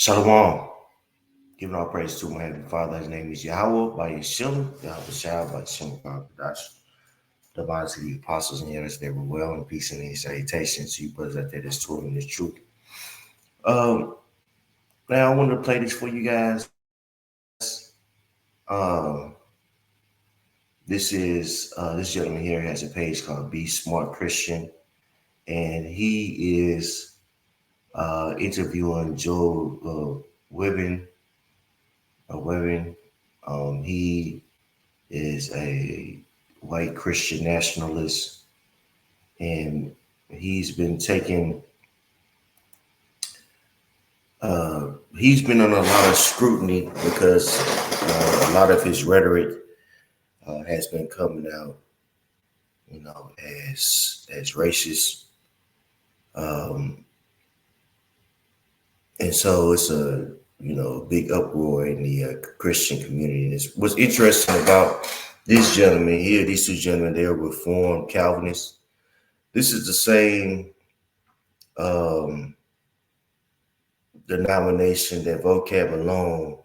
Shalom. Giving all praise to my Heavenly Father. His name is Yahweh by Yeshua, Yahweh Shah by Yeshua Kadash. The body to the apostles and others that were well and peace and salutations to you brothers out there that's told in this truth. Um, Now I wanted to play this for you guys. This gentleman here has a page called Be Smart Christian, and he is interviewing Joe Webbin. Webbin. He is a white Christian nationalist, and he's been taking he's been on a lot of scrutiny because a lot of his rhetoric has been coming out, as racist, um, and so it's a big uproar in the Christian community. And what's interesting about this gentleman here, these two gentlemen, they're Reformed Calvinists. This is the same um, denomination that vocab alone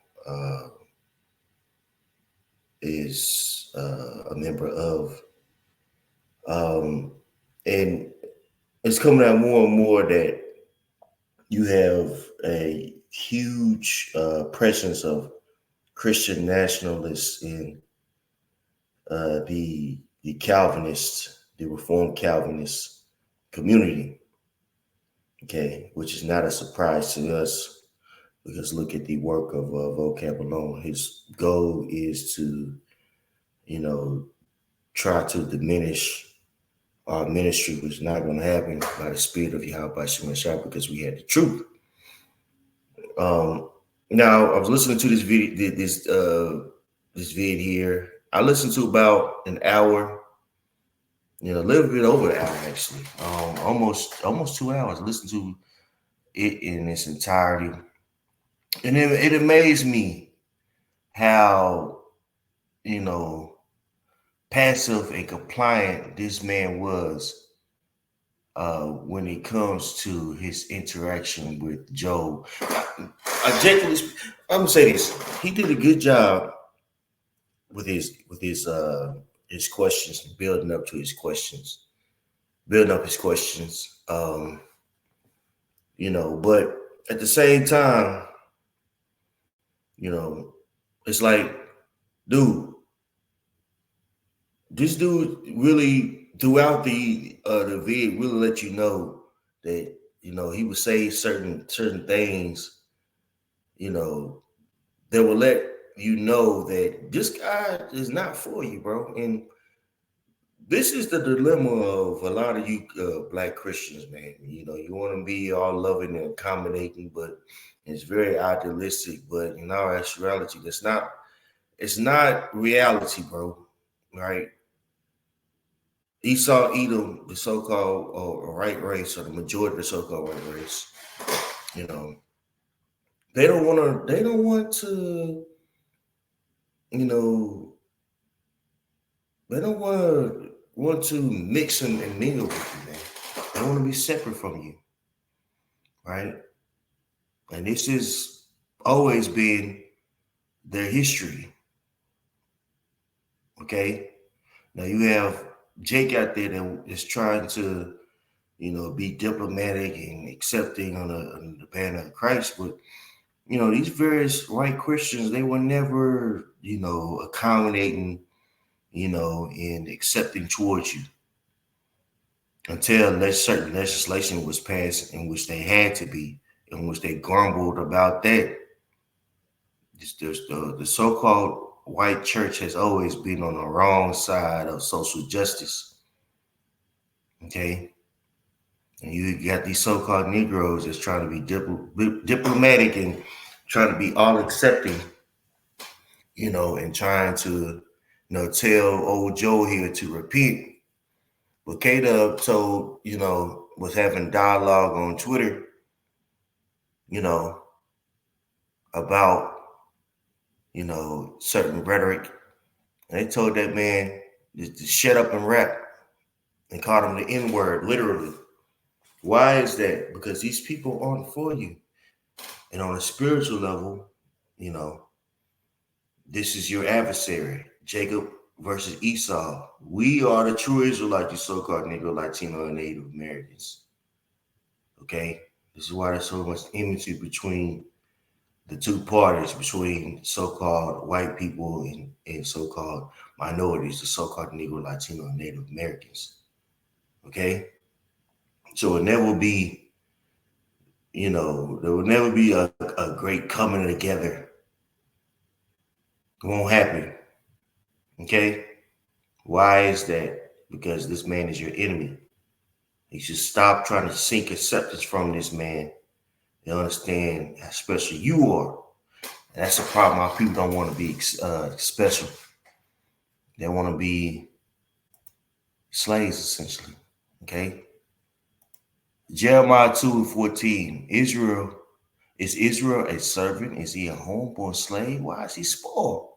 is a member of. And it's coming out more and more that you have a huge presence of Christian nationalists in the Calvinist, the Reformed Calvinist community. Okay, which is not a surprise to us because look at the work of vocab alone. His goal is to, try to diminish our ministry, which is not going to happen by the spirit of Yahweh Shemashah because we had the truth. Now I was listening to this video, this vid here. I listened to about an hour, a little bit over an hour actually, almost 2 hours. I listened to it in its entirety, and it amazed me how passive and compliant this man was when it comes to his interaction with Job. Objectively, I'm gonna say this: he did a good job with his questions, building up his questions. But at the same time, it's like, dude, this dude really throughout the vid really let you know that he would say certain things, that will let you know that this guy is not for you, bro. And this is the dilemma of a lot of you black Christians, man. You want to be all loving and accommodating, but it's very idealistic. But in our actuality, it's not reality, bro. Right? Esau, Edom, the so-called right race, or the majority of the so-called white race, they don't want to, they don't want to mix and mingle with you, man. They want to be separate from you, right? And this has always been their history. Okay, now you have Jake out there that is trying to, be diplomatic and accepting on the banner of Christ, but these various white Christians, they were never, accommodating, and accepting towards you until certain legislation was passed in which they had to be, in which they grumbled about that. The so-called white church has always been on the wrong side of social justice. Okay. And you got these so-called Negroes that's trying to be diplomatic and trying to be all accepting, and trying to, tell old Joe here to repent. But K-Dub told, was having dialogue on Twitter, about, certain rhetoric. And they told that man to shut up and rap and called him the N-word, literally. Why is that? Because these people aren't for you. And on a spiritual level, you know, this is your adversary, Jacob versus Esau. We are the true Israelites, you so-called Negro, Latino, and Native Americans. Okay? This is why there's so much enmity between the two parties, between so-called white people and so-called minorities, the so-called Negro, Latino, and Native Americans. Okay? So it never will be, there will never be a great coming together. It won't happen. Okay? Why is that? Because this man is your enemy. You should stop trying to seek acceptance from this man and understand how special you are. And that's a problem. Our people don't want to be special. They want to be slaves, essentially. Okay? Jeremiah 2:14. Is Israel a servant? Is he a homeborn slave? Why is he spoiled?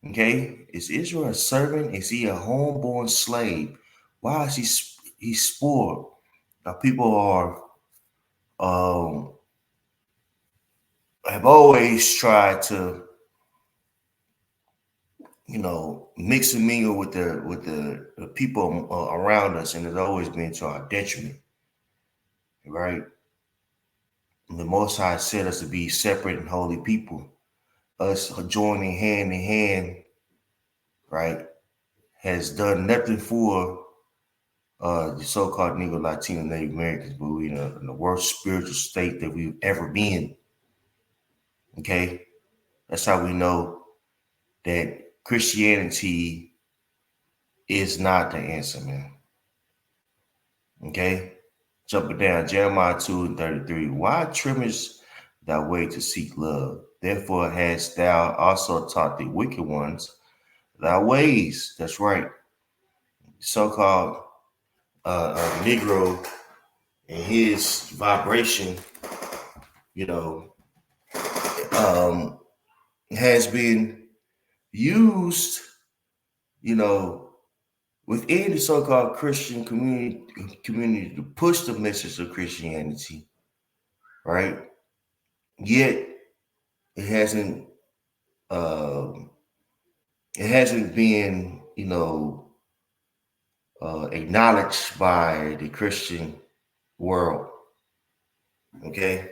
Okay? Is Israel a servant? Is he a homeborn slave? Why is he spoiled? Now people are have always tried to, mix and mingle with the people around us, and it's always been to our detriment, right? The Most High set us to be separate and holy people. Us joining hand in hand, right, has done nothing for the so-called Negro, Latino, Native Americans, but we're in the worst spiritual state that we've ever been. Okay, that's how we know that Christianity is not the answer, man. Okay, jumping down, Jeremiah 2:33. Why trimmest thy way to seek love? Therefore hast thou also taught the wicked ones thy ways. That's right. So-called Negro and his vibration, you know, um, has been used, you know, within the so-called Christian community to push the message of Christianity, right? Yet it hasn't um, it hasn't been, acknowledged by the Christian world. Okay,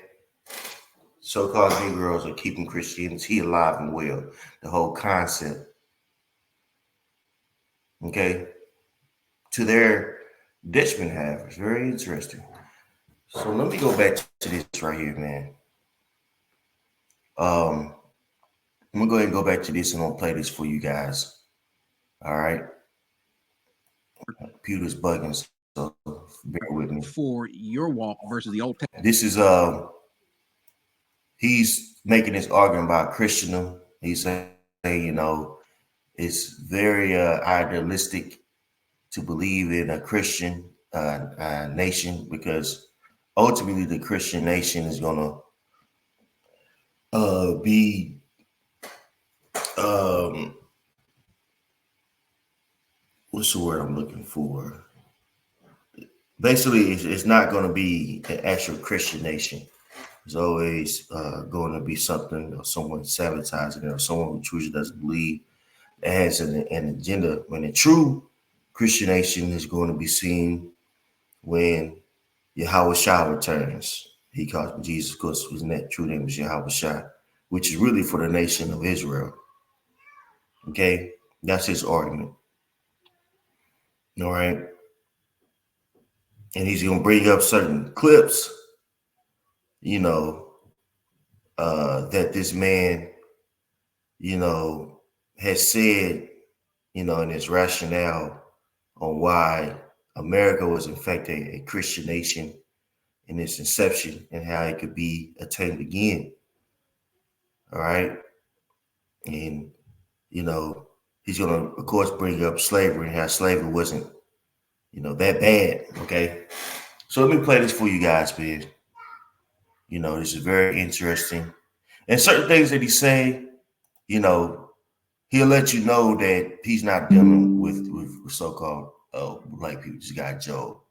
so-called Negroes are keeping Christianity alive and well. The whole concept, okay, to their detriment, have it's very interesting. So let me go back to this right here, man. Um, I'm gonna go ahead and go back to this and I'm gonna play this for you guys. All right, computer's bugging, so bear with me. For your walk versus the Old Testament. This is he's making this argument about Christendom. He's saying, it's very idealistic to believe in a Christian nation because ultimately the Christian nation is gonna be um, what's the word I'm looking for? Basically, it's not going to be an actual Christian nation. It's always going to be something or someone sabotaging it or someone who truly doesn't believe that has an agenda. When the true Christian nation is going to be seen when Yahweh Shah returns. He calls Jesus, of course, his true name is Yahweh Shah, which is really for the nation of Israel. Okay, that's his argument. All right, and he's going to bring up certain clips, that this man, has said, in his rationale on why America was in fact a Christian nation in its inception and how it could be attained again. All right. And, he's going to, of course, bring up slavery and how slavery wasn't, that bad. Okay. So let me play this for you guys, man. This is very interesting. And certain things that he's saying, you know, he'll let you know that he's not dealing with so-called black people. This guy Joe,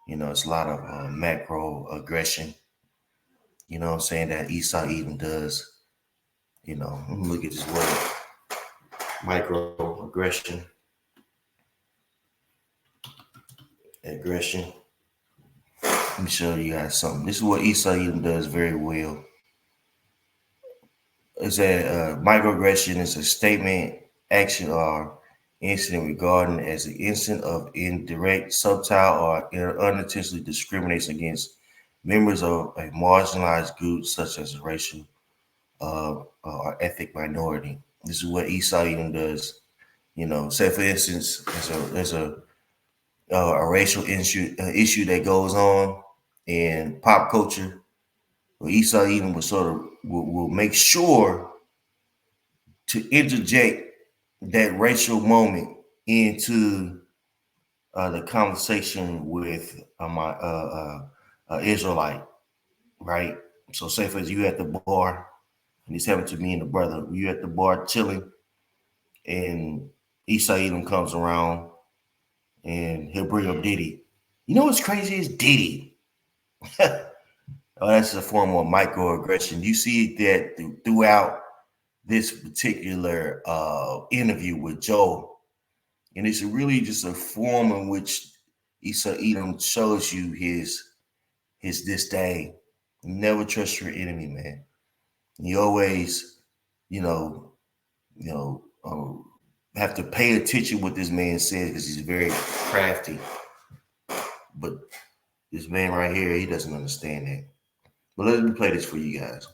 it's a lot of macro aggression, You know what I'm saying? That Esau even does. Let me look at this word microaggression. Aggression. Let me show you guys something. This is what Esau even does very well. Is that microaggression is a statement, action, or incident regarding as an incident of indirect, subtle, or unintentionally discriminates against members of a marginalized group, such as a racial or ethnic minority. This is what Esau even does. Say for instance, there's a racial issue that goes on in pop culture. Well, Esau even will sort of will make sure to interject that racial moment into the conversation with my Israelite, right? So, say for instance, you at the bar, and this happened to me and the brother. You at the bar chilling, and Esau Edom comes around, and he'll bring up Diddy. You know what's crazy is Diddy. Oh, that's a form of microaggression. You see that throughout this particular interview with Joe. And it's really just a form in which Esau Edom shows you his disdain. Never trust your enemy, man. You always, you know, you know, have to pay attention what this man says because he's very crafty. But this man right here, he doesn't understand that. But let me play this for you guys.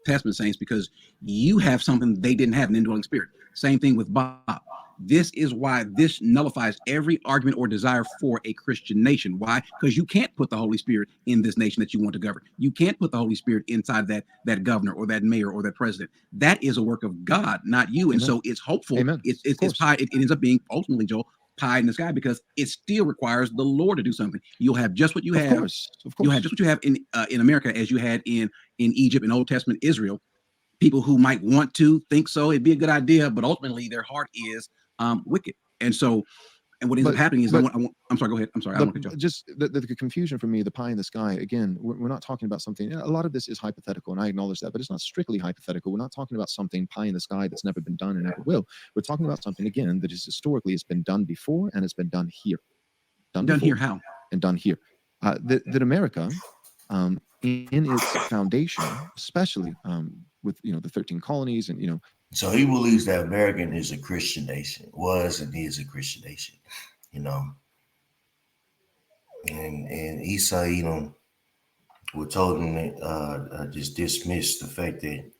Testament saints, because you have something they didn't have, an indwelling spirit. Same thing with Bob. This is why this nullifies every argument or desire for a Christian nation. Why? Because you can't put the Holy Spirit in this nation that you want to govern. You can't put the Holy Spirit inside that governor or that mayor or that president. That is a work of God, not you. And so it's hopeful. Amen. It's pie. It ends up being ultimately, Joel, pie in the sky, because it still requires the Lord to do something. You'll have just what you have. Of course. You'll have just what you have in America as you had in Egypt and Old Testament Israel. People who might want to think so, it'd be a good idea, but ultimately their heart is wicked. And so, and what ends up happening is, I'm sorry, go ahead. I'm sorry, I don't want to jump. Just the confusion for me, the pie in the sky, again, we're not talking about something, a lot of this is hypothetical, and I acknowledge that, but it's not strictly hypothetical. We're not talking about something pie in the sky that's never been done and never will. We're talking about something, again, that is historically has been done before, and it's been done here. Done here how? And done here. That America, in its foundation, especially with the 13 colonies, and So he believes that American is a Christian nation, was and is a Christian nation, and Esau were told him that just dismiss the fact that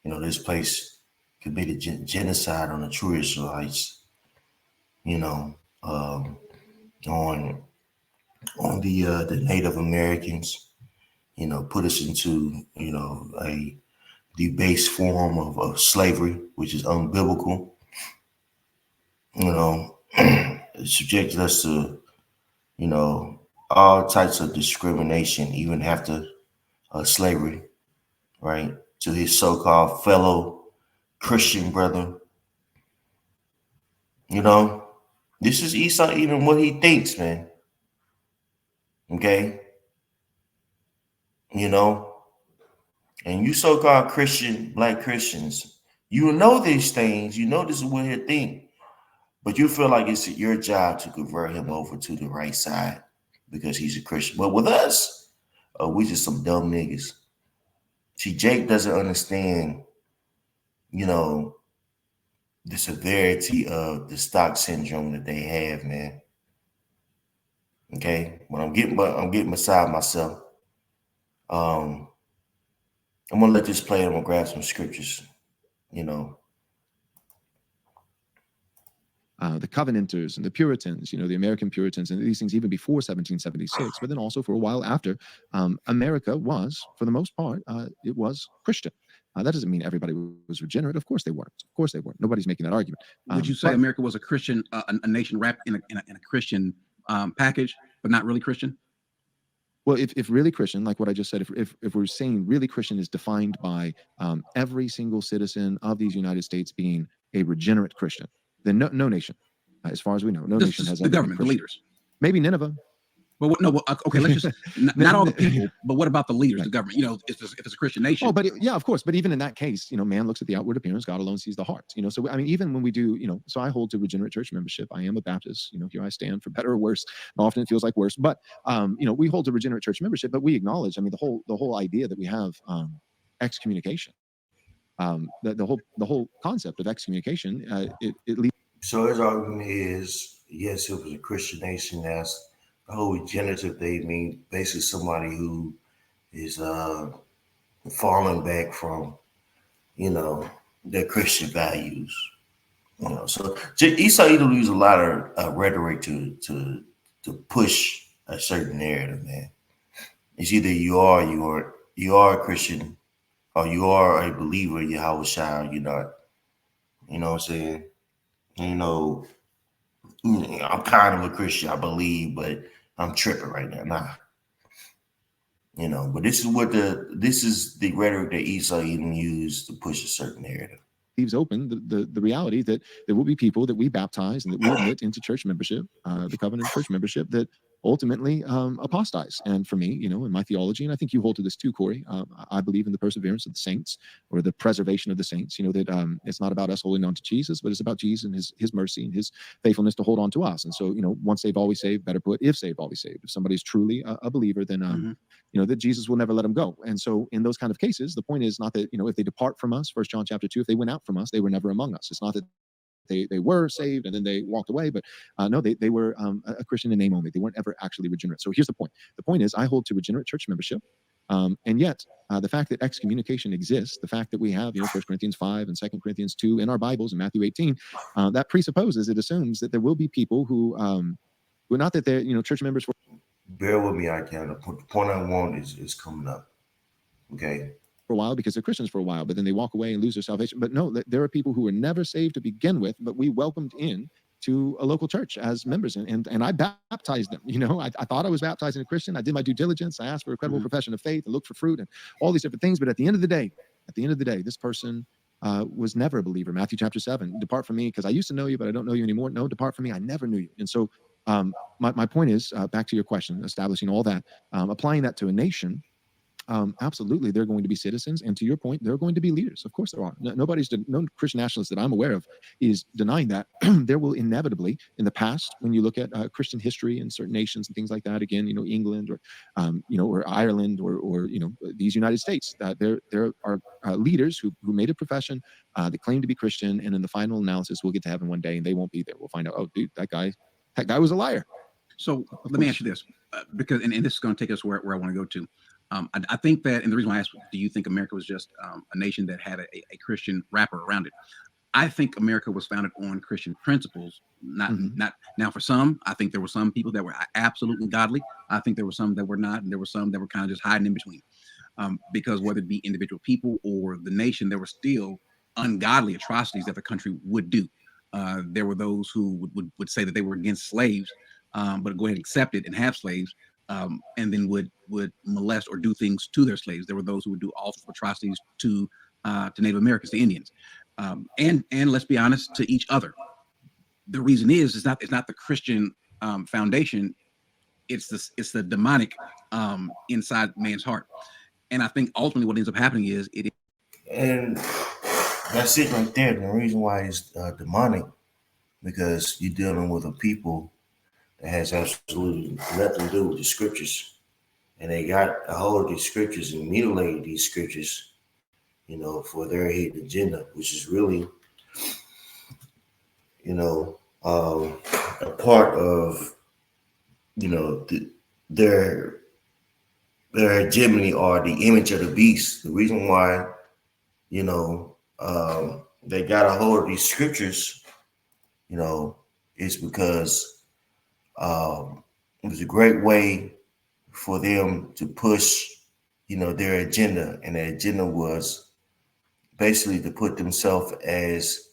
this place committed genocide on the true Israelites, on the Native Americans, put us into a debased form of slavery, which is unbiblical. It subjected us to all types of discrimination, even after slavery, right? To his so-called fellow Christian brother. This is Esau, even what he thinks, man. Okay? And you so-called black Christians, you know these things, this is what he think, but you feel like it's your job to convert him over to the right side because he's a Christian. But with us, we just some dumb niggas. See, Jake doesn't understand, the severity of the stock syndrome that they have, man. Okay, when I'm getting beside myself. I'm gonna let this play. I'm gonna grab some scriptures. The Covenanters and the Puritans, the American Puritans, and these things even before 1776, but then also for a while after, America was, for the most part, it was Christian. That doesn't mean everybody was regenerate. Of course they weren't. Of course they weren't. Nobody's making that argument. Would you say America was a Christian, a nation wrapped in a Christian package, but not really Christian? Well, if really Christian, like what I just said, if we're saying really Christian is defined by every single citizen of these United States being a regenerate Christian, then no nation, as far as we know, no nation has the ever government, been the Christian. leaders. Maybe Nineveh. But no, okay, let's just not all the people, but what about the leaders, Right. the government? If it's a Christian nation. Oh, but yeah, of course. But even in that case, man looks at the outward appearance. God alone sees the heart. So I mean, even when we do, so I hold to regenerate church membership. I am a Baptist. Here I stand, for better or worse. And often it feels like worse. But we hold to regenerate church membership. But we acknowledge, I mean, the whole idea that we have excommunication. The whole concept of excommunication. It leads. So his argument is, yes, it was a Christian nation. That's the whole regenerative. They mean basically somebody who is falling back from, you know, their Christian values. So Esau either use a lot of rhetoric to push a certain narrative, man. It's either you are a Christian or you are a believer in Yahweh Shai or you're not. You know what I'm saying? You know, I'm kind of a Christian, I believe, but I'm tripping right now. Nah, but this is the rhetoric that Esau even used to push a certain narrative. Leaves open the reality that there will be people that we baptize and that we admit into church membership, the covenant of church membership, that ultimately apostatize. And for me, in my theology, and I think you hold to this too, Corey, I believe in the perseverance of the saints, or the preservation of the saints. That it's not about us holding on to Jesus, but it's about Jesus and his mercy and his faithfulness to hold on to us. And so, once saved, always saved. Better put, if saved, always saved. If somebody's truly a believer, then that Jesus will never let them go. And so in those kind of cases, the point is not that, if they depart from us, 1 John chapter 2, if they went out from us, they were never among us. It's not that they were saved and then they walked away, but no, they were a Christian in name only. They weren't ever actually regenerate. So here's the point. The point is, I hold to regenerate church membership. And yet, the fact that excommunication exists, the fact that we have, 1 Corinthians 5 and 2 Corinthians 2 in our Bibles and Matthew 18, that presupposes, it assumes that there will be people who not that they're, church members. Bear with me, I can. The point I want is coming up. Okay. For a while because they're Christians for a while, but then they walk away and lose their salvation. But no, there are people who were never saved to begin with, but we welcomed in to a local church as members, and I baptized them. I thought I was baptizing a Christian. I did my due diligence. I asked for a credible profession of faith and looked for fruit and all these different things. But at the end of the day, this person was never a believer. Matthew chapter 7, depart from me because I used to know you, but I don't know you anymore. No, depart from me. I never knew you. And so my point is, back to your question, establishing all that, applying that to a nation. Absolutely, they're going to be citizens, and to your point, they're going to be leaders. Of course, there are. No Christian nationalist that I'm aware of is denying that. There will inevitably, in the past, when you look at Christian history in certain nations and things like that, again, England or or Ireland or these United States, there are leaders who made a profession, that claim to be Christian, and in the final analysis, we'll get to heaven one day, and they won't be there. We'll find out, oh, dude, that guy was a liar. So let me ask you this, because and this is going to take us where I want to go to. I think that, and the reason why I asked, do you think America was just a nation that had a Christian wrapper around it? I think America was founded on Christian principles. Not now. For some, I think there were some people that were absolutely godly. I think there were some that were not, and there were some that were kind of just hiding in between. Because whether it be individual people or the nation, there were still ungodly atrocities that the country would do. There were those who would say that they were against slaves, but go ahead and accept it and have slaves. And then would molest or do things to their slaves. There were those who would do all sorts of atrocities to Native Americans, to Indians, and let's be honest, to each other. The reason is it's not the Christian foundation. It's the demonic inside man's heart. And I think ultimately what ends up happening is it. And that's it right there. The reason why it's demonic, because you're dealing with a people that has absolutely nothing to do with the scriptures. And they got a hold of these scriptures and mutilated these scriptures, for their hidden agenda, which is really, a part of, their hegemony or the image of the beast. The reason why, they got a hold of these scriptures, is because it was a great way for them to push, their agenda, and their agenda was basically to put themselves as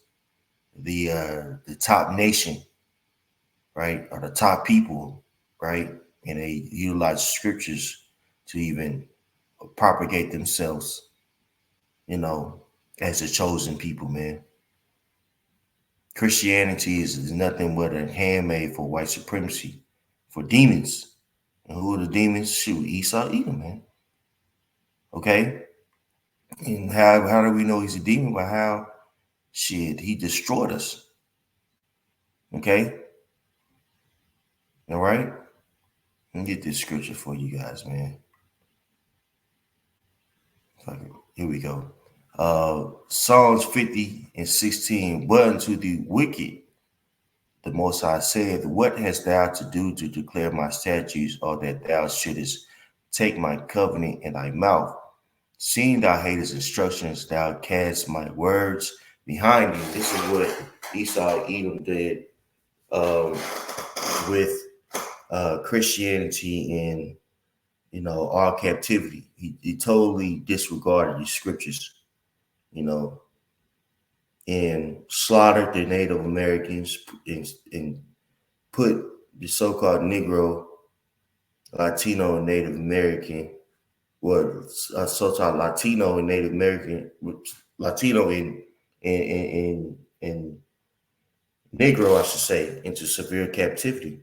the top nation, right, or the top people, right, and they utilize scriptures to even propagate themselves, as a chosen people, man. Christianity is nothing but a handmaid for white supremacy, for demons, And who are the demons? Shoot, Esau, Edom, man. Okay? And how do we know he's a demon? By how, shit, he destroyed us. Okay? All right? Let me get this scripture for you guys, man. Here we go. Psalms 50:16. But unto the wicked, the Most High saith, what hast thou to do to declare my statutes, or that thou shouldest take my covenant in thy mouth? Seeing thou hatest instructions, thou cast my words behind thee. This is what Esau Edom did with Christianity and our captivity. He totally disregarded the scriptures, and slaughtered the Native Americans and put the so-called Negro, Latino, and Native American, so-called Latino and Native American, Latino and Negro, I should say, into severe captivity,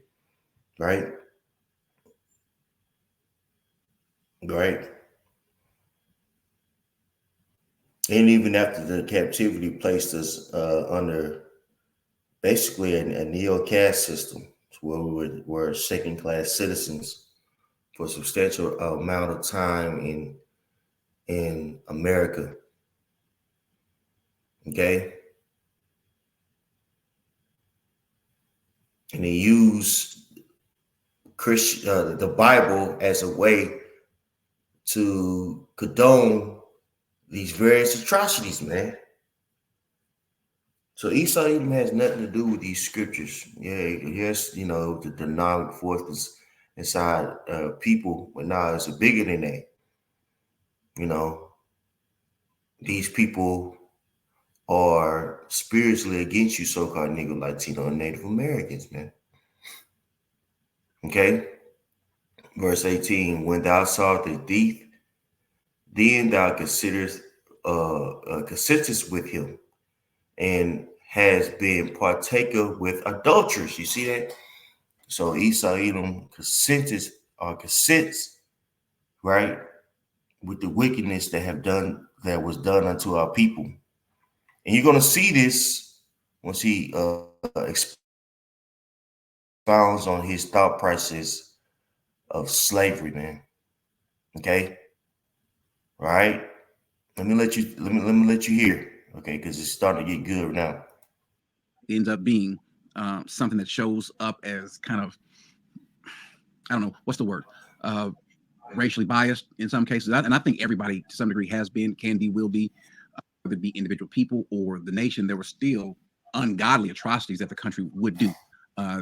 right? Right. And even after the captivity placed us under basically a neo-caste system, where we were second-class citizens for a substantial amount of time in America. Okay, and they use the Bible as a way to condone these various atrocities, man. So Esau Edom has nothing to do with these scriptures. Yeah, yes, the demonic forces inside people, but now it's bigger than that. These people are spiritually against you, so-called Negro, Latino, and Native Americans, man. Okay? Verse 18, when thou sawest the thief, then thou consistest with him, and has been partaker with adulterers. You see that? So Esau Edom consents, right, with the wickedness that was done unto our people. And you're gonna see this once he expounds on his thought process of slavery, man. Okay, right? Let me let you hear, okay, because it's starting to get good now. It ends up being something that shows up as kind of, I don't know, what's the word? Racially biased in some cases. And I think everybody to some degree has been, can be, will be, whether it be individual people or the nation. There were still ungodly atrocities that the country would do.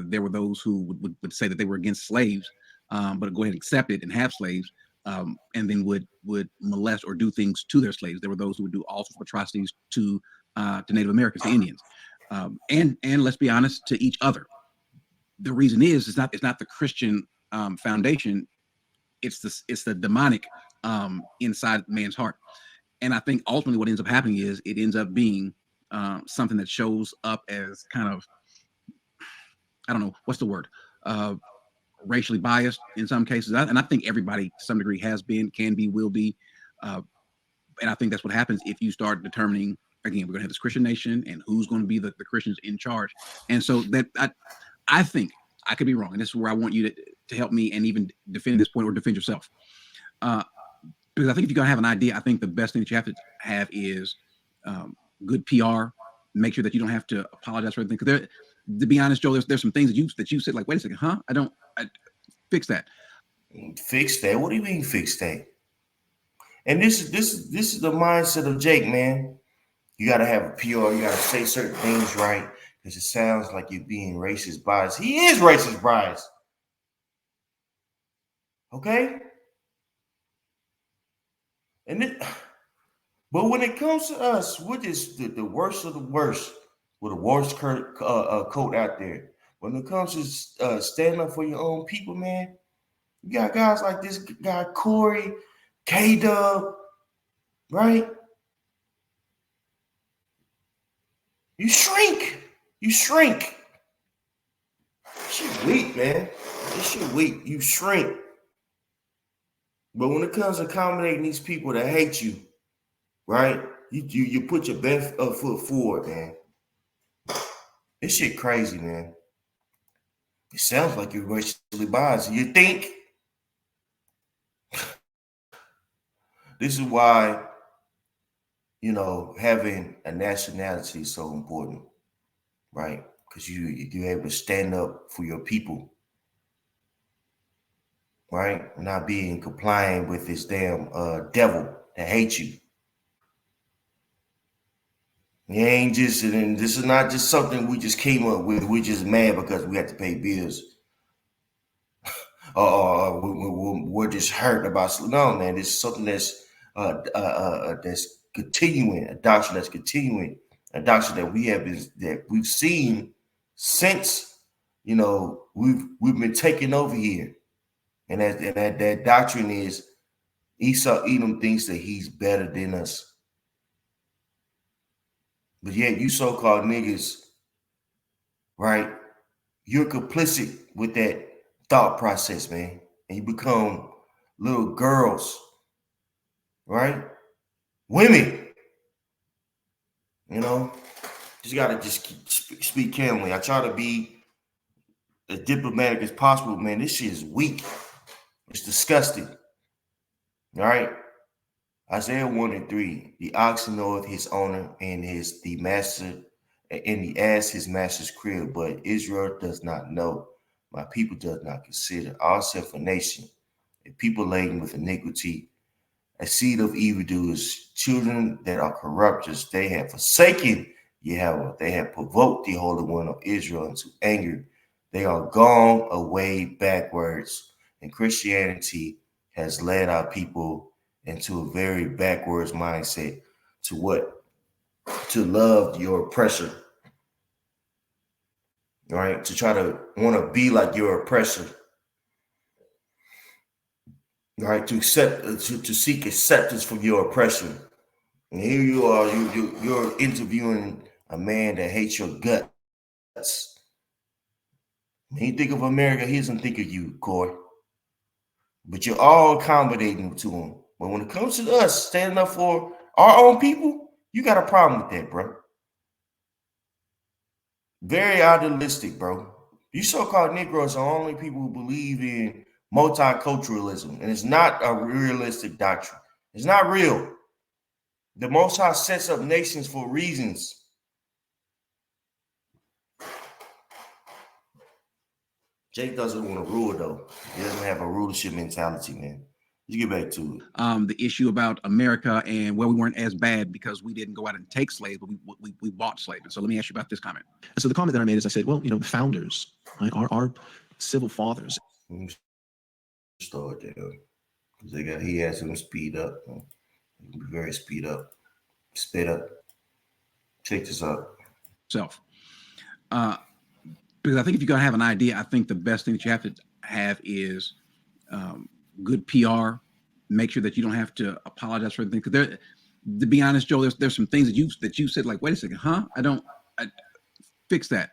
There were those who would say that they were against slaves, but go ahead and accept it and have slaves, and then would molest or do things to their slaves. There were those who would do all sorts of atrocities to Native Americans, to Indians, and let's be honest, to each other. The reason is it's not the Christian foundation. It's the demonic inside man's heart. And I think ultimately what ends up happening is it ends up being something that shows up as kind of, I don't know, what's the word? Racially biased in some cases. And I think everybody to some degree has been, can be, will be. And I think that's what happens if you start determining, again, we're going to have this Christian nation and who's going to be the Christians in charge. And so that I think, I could be wrong. And this is where I want you to help me and even defend this point or defend yourself. Because I think if you're going to have an idea, I think the best thing that you have to have is good PR. Make sure that you don't have to apologize for everything. Because to be honest, Joe, there's some things that you said, like, wait a second, huh? I fix that. Fix that? What do you mean fix that? And this is the mindset of Jake, man. You got to have a PR. You got to say certain things right, because it sounds like you're being racist biased. He is racist biased. Okay? But when it comes to us, we're just the worst of the worst, with the worst coat out there. When it comes to standing up for your own people, man, you got guys like this guy Corey, K-Dub, right? You shrink. You shrink. Shit weak, man. This shit weak. You shrink. But when it comes to accommodating these people that hate you, right? You put your best foot forward, man. This shit crazy, man. It sounds like you're racially biased. You think this is why, having a nationality is so important, right? Because you're able to stand up for your people, right? Not being compliant with this damn devil that hates you. You ain't just, and this is not just something we just came up with. We're just mad because we have to pay bills. We're just hurt about. No, man, this is something that's continuing, a doctrine that's continuing, a doctrine that we've seen since we've been taking over here, and that doctrine is Esau Edom thinks that he's better than us, but yet you so-called niggas, right? You're complicit with that thought process, man, and you become little girls, right? Women, just gotta speak calmly. I try to be as diplomatic as possible, man. This shit is weak. It's disgusting. All right. Isaiah 1:3. The oxen knoweth his owner, and the master, and the ass his master's crib, but Israel does not know. My people does not consider. All sinful nation, a people laden with iniquity, a seed of evildoers, children that are corrupters. They have forsaken Yahweh. They have provoked the Holy One of Israel into anger. They are gone away backwards. And Christianity has led our people into a very backwards mindset to what? To love your oppressor. All right? To try to want to be like your oppressor. All right? To seek acceptance from your oppression. And here you are, you're interviewing a man that hates your guts. When you think of America, he doesn't think of you, Corey. But you're all accommodating to him. But when it comes to us standing up for our own people, you got a problem with that, bro. Very idealistic, bro. You so-called Negroes are only people who believe in multiculturalism, and it's not a realistic doctrine. It's not real. The Most High sets up nations for reasons. Jake doesn't want to rule, though. He doesn't have a rulership mentality, man. You get back to it. The issue about America and where we weren't as bad because we didn't go out and take slaves, but we bought slaves. And so let me ask you about this comment. And so the comment that I made is I said, well, the founders, right, our civil fathers. Start there. He has him speed up. Very speed up. Spit up. Check this out. Because I think if you're gonna have an idea, I think the best thing that you have to have is good PR. Make sure that you don't have to apologize for anything. Because to be honest, Joe, there's some things that you said like, wait a second, huh? I fix that.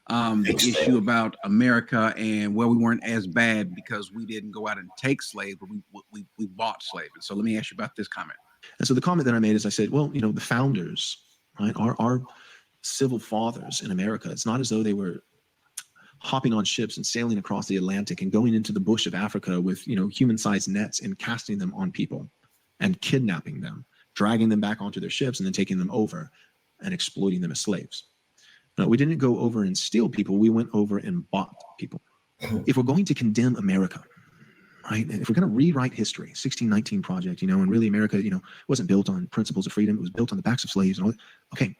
The issue about America and where we weren't as bad because we didn't go out and take slaves, but we bought slaves. And so let me ask you about this comment. And so the comment that I made is I said, well, the founders, right, our civil fathers in America, it's not as though they were hopping on ships and sailing across the Atlantic and going into the bush of Africa with, human-sized nets and casting them on people and kidnapping them, dragging them back onto their ships and then taking them over and exploiting them as slaves. No, we didn't go over and steal people. We went over and bought people. If we're going to condemn America, right, if we're going to rewrite history, 1619 Project, and really America, wasn't built on principles of freedom. It was built on the backs of slaves and all that. Okay,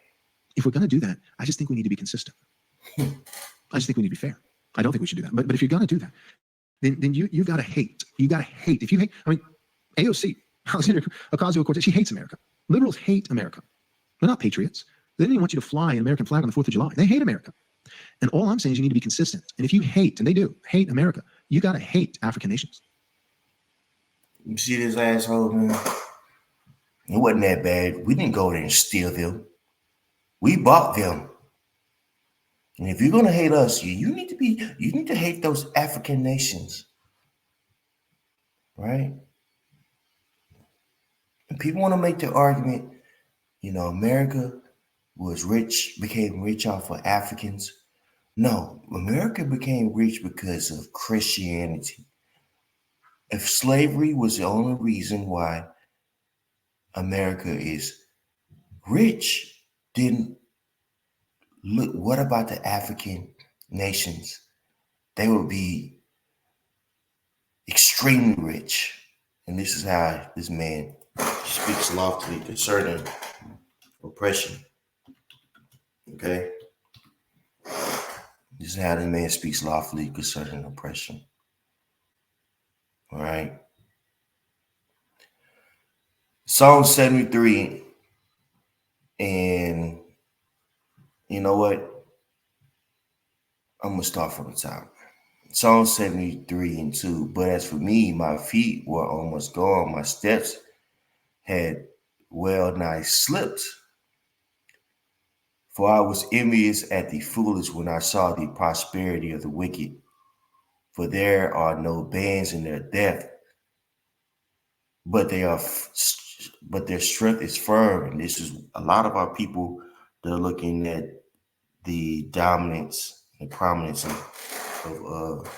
if we're going to do that, I just think we need to be consistent. I just think we need to be fair. I don't think we should do that. But if you're going to do that, then you got to hate. You got to hate. If you hate, AOC, Alexandria Ocasio-Cortez, she hates America. Liberals hate America. They're not patriots. They don't even want you to fly an American flag on the 4th of July. They hate America. And all I'm saying is you need to be consistent. And if you hate, and they do, hate America, you got to hate African nations. You see this asshole, man? It wasn't that bad. We didn't go there and steal them. We bought them. And if you're gonna hate us, you need to hate those African nations, right? And people want to make the argument, America was rich, became rich off of Africans. No, America became rich because of Christianity. If slavery was the only reason why America is rich, then look, what about the African nations? They would be extremely rich. And this is how this man speaks loftily concerning oppression. Okay? This is how this man speaks loftily concerning oppression. All right? Psalm 73, and you know what? I'm going to start from the top. Psalm 73 and 2. But as for me, my feet were almost gone. My steps had well nigh slipped. For I was envious at the foolish when I saw the prosperity of the wicked. For there are no bands in their death, but but their strength is firm. And this is a lot of our people that are looking at the dominance and prominence of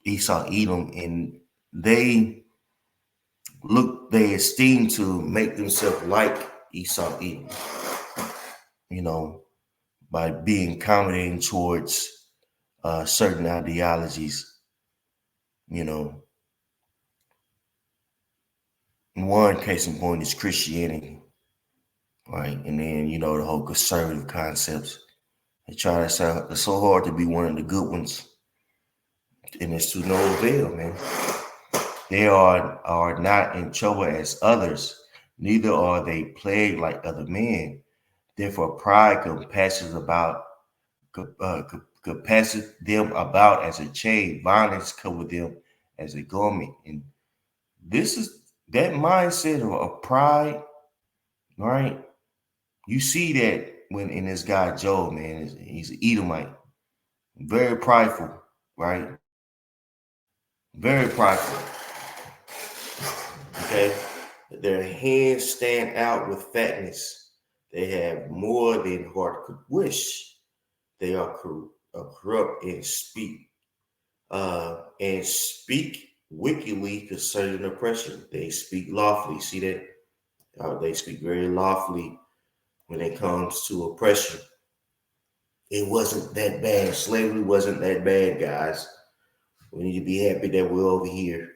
Esau, Edom, and they esteem to make themselves like Esau, Edom, you know, by being accommodating towards certain ideologies, you know. One case in point is Christianity, right? And then, the whole conservative concepts. They try to sound, it's so hard to be one of the good ones, and it's to no avail, man. They are not in trouble as others, neither are they plagued like other men. Therefore, pride compasses them about as a chain, violence cover them as a garment. And this is that mindset of pride, right? You see that when in this guy Job, man, he's an Edomite, very prideful, right? Very prideful. Okay, their hands stand out with fatness. They have more than heart could wish. They are corrupt and speak wickedly concerning oppression. They speak lawfully. See that? They speak very lawfully when it comes to oppression. It wasn't that bad. Slavery wasn't that bad, guys. We need to be happy that we're over here.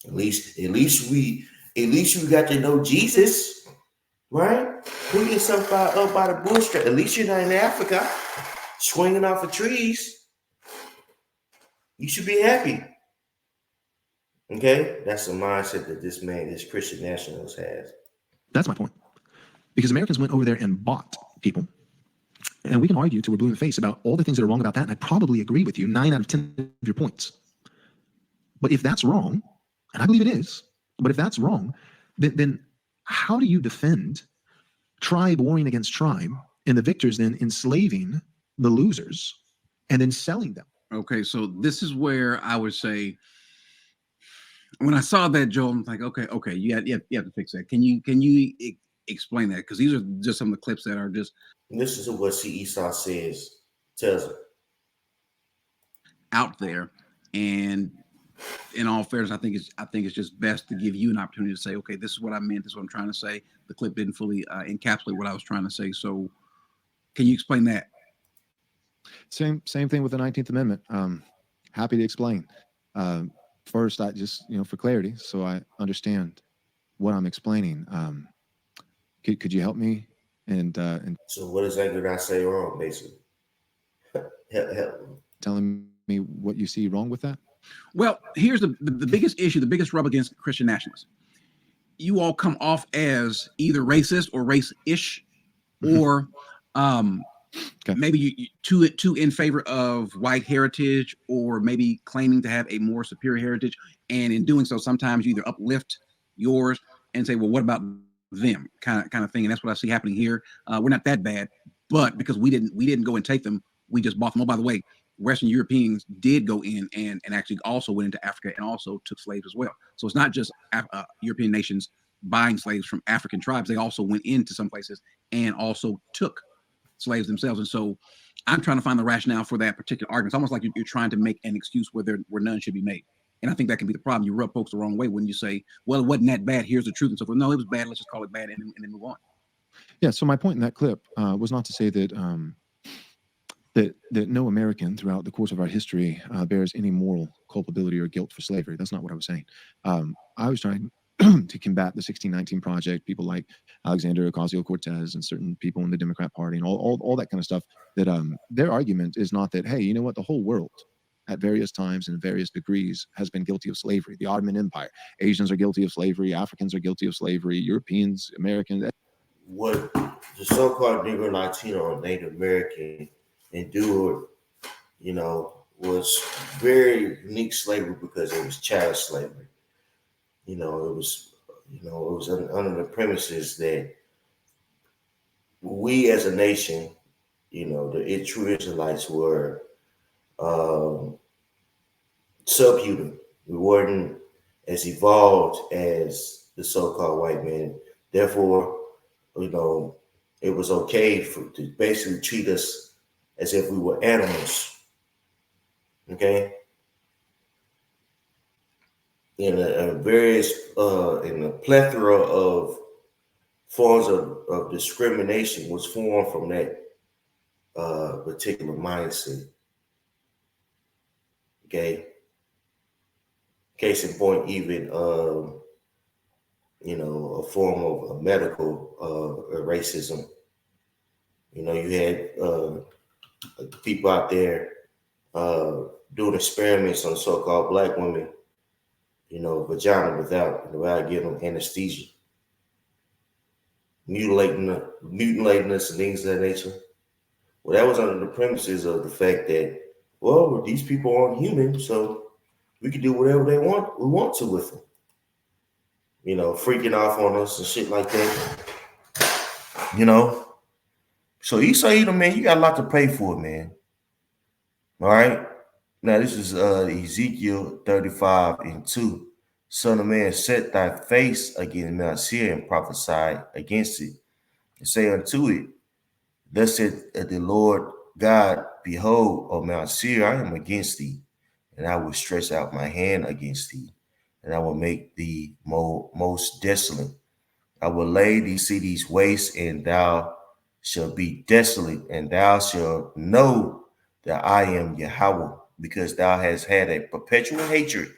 At least we got to know Jesus, right? Pull yourself up by the bootstrap. At least you're not in Africa, swinging off of trees. You should be happy. Okay, that's the mindset that this Christian nationalist has. That's my point. Because Americans went over there and bought people. And we can argue till we're blue in the face about all the things that are wrong about that. And I probably agree with you 9 out of 10 of your points. But if that's wrong, and I believe it is, but if that's wrong, then how do you defend tribe warring against tribe and the victors then enslaving the losers and then selling them? Okay, so this is where I would say, when I saw that, Joe, I'm like, okay, you have to fix that. Can you explain that? Because these are just some of the clips that are just. This is what Esau tells her out there, and in all fairness, I think it's just best to give you an opportunity to say, okay, this is what I meant. This is what I'm trying to say. The clip didn't fully encapsulate what I was trying to say. So, can you explain that? Same thing with the 19th Amendment. Happy to explain. First, I just, for clarity, so I understand what I'm explaining. Could you help me? And so, what exactly did I say wrong, basically? help me. Telling me what you see wrong with that? Well, here's the biggest issue, the biggest rub against Christian nationalists. You all come off as either racist or race-ish, or okay, maybe you too in favor of white heritage, or maybe claiming to have a more superior heritage. And in doing so, sometimes you either uplift yours and say, well, what about them, kind of thing. And that's what I see happening here. We're not that bad, but because we didn't go and take them, we just bought them. Oh, by the way, Western Europeans did go in and actually also went into Africa and also took slaves as well. So it's not just European nations buying slaves from African tribes. They also went into some places and also took slaves themselves. And so I'm trying to find the rationale for that particular argument. It's almost like you're trying to make an excuse where none should be made. And I think that can be the problem. You rub folks the wrong way when you say, well, it wasn't that bad. Here's the truth. And so forth. No, it was bad. Let's just call it bad and then move on. Yeah. So my point in that clip was not to say that that no American throughout the course of our history bears any moral culpability or guilt for slavery. That's not what I was saying. I was trying to combat the 1619 Project, people like Alexander Ocasio-Cortez and certain people in the Democrat Party and all that kind of stuff, that their argument is not that, hey, you know what, the whole world at various times and various degrees has been guilty of slavery. The Ottoman Empire, Asians are guilty of slavery, Africans are guilty of slavery, Europeans, Americans. What the so-called Negro, Latino, or Native American endured, was very unique slavery because it was child slavery. It was under the premises that we as a nation, the true Israelites were um, subhuman. We weren't as evolved as the so-called white man. Therefore, it was okay to basically treat us as if we were animals. Okay, in a plethora of forms of discrimination was formed from that particular mindset. Okay, case in point, even a form of medical racism. You had people out there doing experiments on so-called black women, vagina without giving them anesthesia, mutilating us and things of that nature. Well, that was under the premises of the fact that, well, these people aren't human, so we can do whatever we want to with them. Freaking off on us and shit like that. So Esau Edom, man, you got a lot to pray for, man. All right. Now this is Ezekiel 35:2. Son of man, set thy face against Mount Seir and prophesy against it, and say unto it, thus said the Lord God, behold, O Mount Seir, I am against thee, and I will stretch out my hand against thee, and I will make thee most desolate. I will lay these cities waste, and thou shalt be desolate, and thou shalt know that I am Yahweh, because thou hast had a perpetual hatred,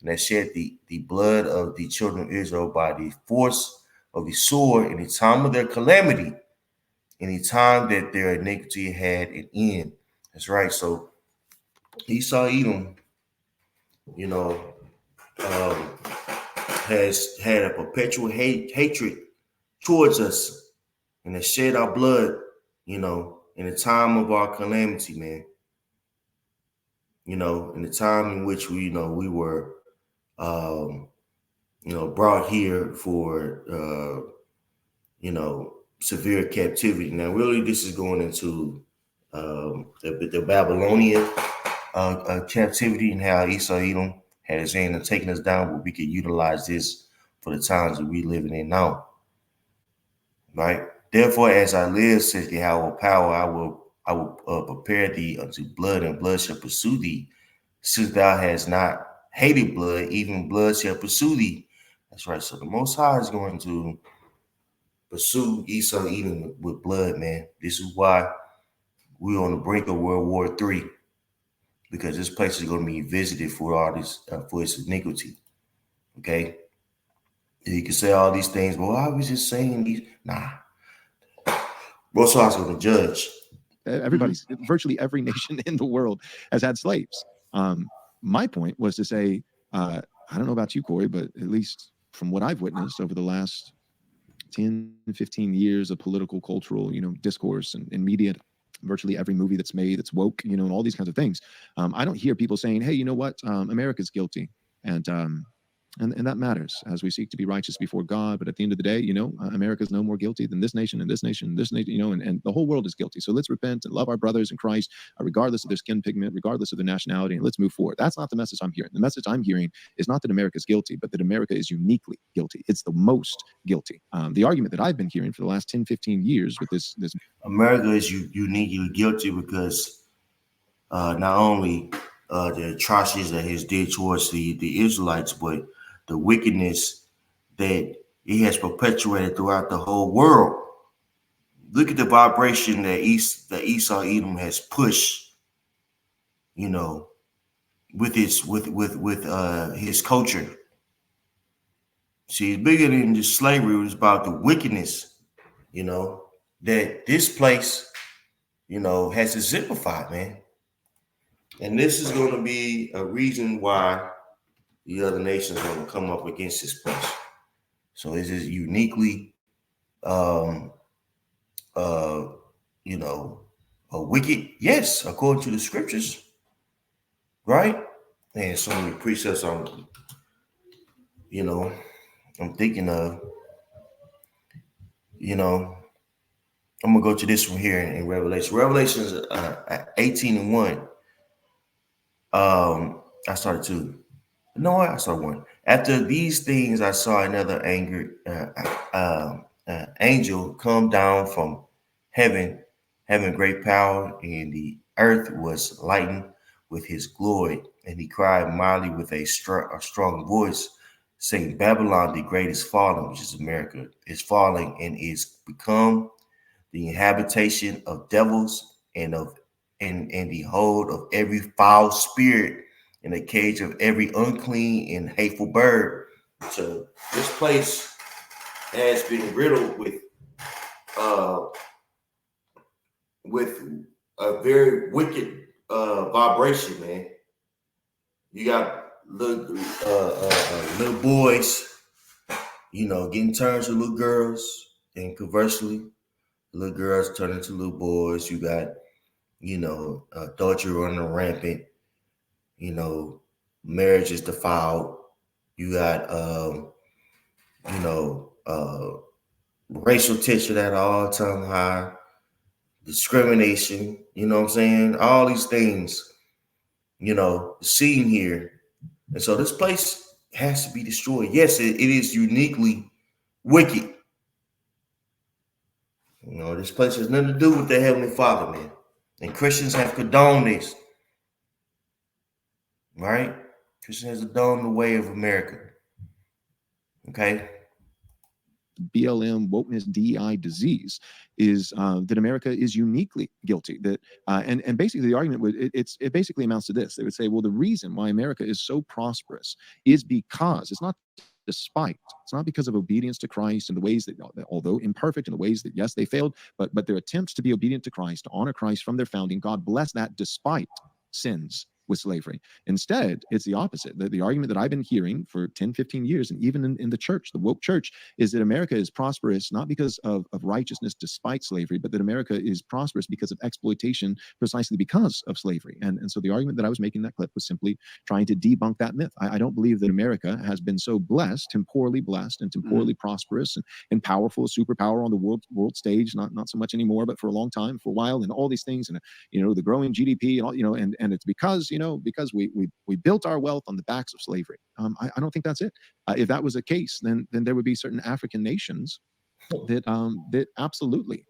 and hast shed the blood of the children of Israel by the force of the sword in the time of their calamity, in the time that their iniquity had an end. That's right. So Esau Edom, you know, um, has had a perpetual hatred towards us, and has shed our blood, in the time of our calamity, man. In the time in which we were, um, brought here for, severe captivity. Now, really, this is going into the Babylonian captivity, and how Esau Edom had his hand in taking us down, but we could utilize this for the times that we living in now. Right? Therefore, as I live, says Yahweh power, I will prepare thee unto blood, and blood shall pursue thee. Since thou hast not hated blood, even blood shall pursue thee. That's right. So the Most High is going to pursue Esau Edom with blood, man. This is why we're on the brink of World War III, because this place is going to be visited for all this for its iniquity. Okay, and you can say all these things, but I was just saying these. Nah, Most High is going to judge. Everybody's virtually every nation in the world has had slaves. My point was to say, I don't know about you, Corey, but at least from what I've witnessed over the last 10, 15 years of political, cultural, discourse and media, virtually every movie that's made that's woke, and all these kinds of things. I don't hear people saying, hey, you know what? America's guilty. And And that matters as we seek to be righteous before God. But at the end of the day, America is no more guilty than this nation and this nation and this nation, and the whole world is guilty. So let's repent and love our brothers in Christ, regardless of their skin pigment, regardless of their nationality, and let's move forward. That's not the message I'm hearing. The message I'm hearing is not that America is guilty, but that America is uniquely guilty. It's the most guilty. The argument that I've been hearing for the last 10, 15 years with this America is uniquely guilty because not only the atrocities that he's did towards the Israelites, but the wickedness that he has perpetuated throughout the whole world. Look at the vibration that Esau Edom has pushed, you know, with his culture. See, it's bigger than just slavery. It was about the wickedness, you know, that this place, has exemplified, man. And this is going to be a reason why the other nations are going to come up against this place. So this is uniquely, um, uh, you know, a wicked, yes, according to the scriptures, right? And so many precepts you know, I'm thinking of, you know, I'm gonna go to this one here in Revelation. Revelations 18:1. I started to. No, I saw one. After these things, I saw another angel come down from heaven, having great power, and the earth was lightened with his glory. And he cried mightily with a strong voice, saying, Babylon the great is fallen, which is America, is falling and is become the habitation of devils and the hold of every foul spirit in the cage of every unclean and hateful bird. So this place has been riddled uh with a very wicked vibration, man. You got little boys, getting turned to little girls, and conversely, little girls turning to little boys. You got adultery running rampant, you know, marriage is defiled. You got, you know, uh, racial tension at an all-time high, discrimination, you know what I'm saying? All these things, seen here. And so this place has to be destroyed. Yes, it is uniquely wicked. This place has nothing to do with the Heavenly Father, man. And Christians have condoned this, right? Christians have condoned the way of America. Okay. BLM wokeness DEI disease is that America is uniquely guilty. That and basically the argument would it basically amounts to this. They would say, well, the reason why America is so prosperous is because it's not despite it's not because of obedience to Christ in the ways that, although imperfect in the ways that, yes, they failed, but their attempts to be obedient to Christ, to honor Christ from their founding, God bless that despite sins with slavery. Instead, it's the opposite. The argument that I've been hearing for 10, 15 years, and even in the church, the woke church, is that America is prosperous not because of righteousness despite slavery, but that America is prosperous because of exploitation precisely because of slavery. And so the argument that I was making in that clip was simply trying to debunk that myth. I don't believe that America has been so blessed, temporally blessed, and temporally prosperous and powerful, superpower on the world stage, not so much anymore, but for a long time, for a while, and all these things, and the growing GDP, and all, and it's because we built our wealth on the backs of slavery. I don't think that's it. If that was the case, then there would be certain African nations that absolutely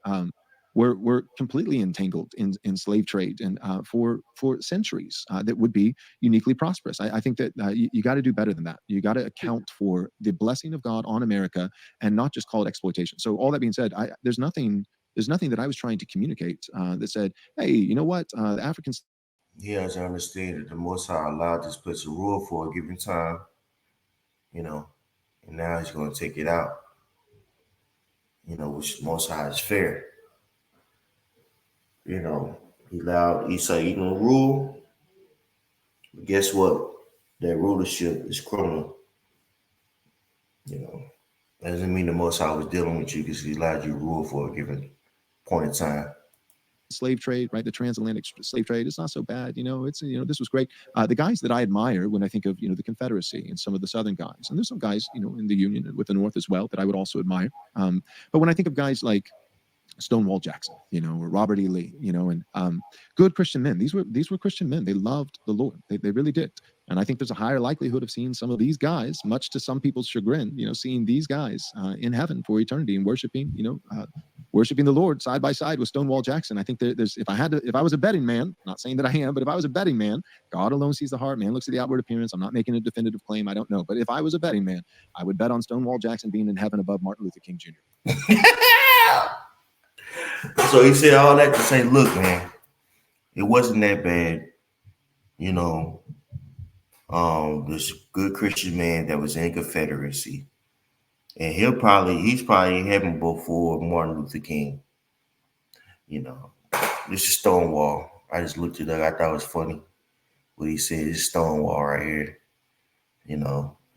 were completely entangled in slave trade and for centuries that would be uniquely prosperous. I think that you got to do better than that. You got to account for the blessing of God on America and not just call it exploitation. So all that being said, there's nothing that I was trying to communicate that said, hey, you know what, the Africans. He has to understand that the Most High allowed this place to rule for a given time, and now he's going to take it out, which Most High is fair. He allowed Esau Edom to rule, but guess what? That rulership is criminal. That doesn't mean the Most High was dealing with you because he allowed you to rule for a given point in time. slave trade, right? The transatlantic slave trade. It's not so bad, It's this was great. The guys that I admire when I think of the Confederacy and some of the Southern guys, and there's some guys in the Union with the North as well that I would also admire. But when I think of guys like Stonewall Jackson, or Robert E. Lee, and good Christian men. These were Christian men. They loved the Lord. They really did. And I think there's a higher likelihood of seeing some of these guys, much to some people's chagrin, seeing these guys in heaven for eternity and worshiping the Lord side by side with Stonewall Jackson. I think there's if I was a betting man, not saying that I am, but if I was a betting man, God alone sees the heart. Man looks at the outward appearance. I'm not making a definitive claim. I don't know. But if I was a betting man, I would bet on Stonewall Jackson being in heaven above Martin Luther King Jr. So he said all that to say, look, man, it wasn't that bad. This good Christian man that was in Confederacy. And he's probably in heaven before Martin Luther King. This is Stonewall. I just looked it up. I thought it was funny what he said. This is Stonewall right here.